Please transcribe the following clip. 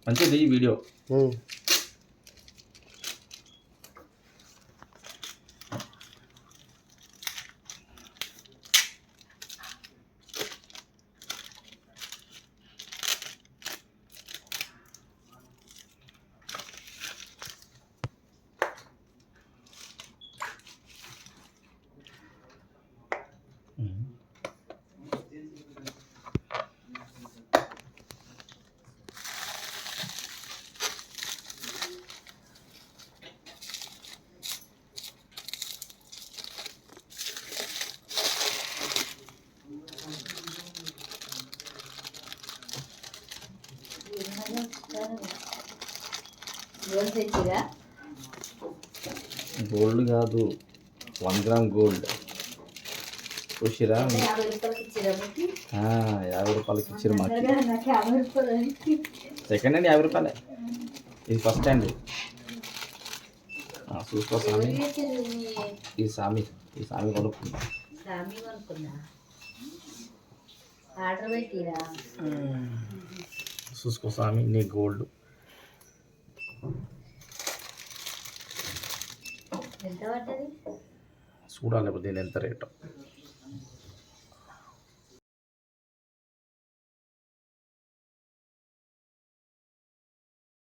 మంచిది ఈ video. Gold కాదు, 1 గ్రామ్ గోల్డ్. చూసిరా? 50 రూపాయలకి ఇచ్చారు మాకు. సెకండ్ హ్యాండ్ 50 రూపాయలే, ఇది ఫస్ట్ హ్యాండ్. చూసుకో సామి, ఈ సామి కొనుక్కుందా. చూసుకో సామి, నీ గోల్డ్ చూడాలి దీని ఎంత రేటు.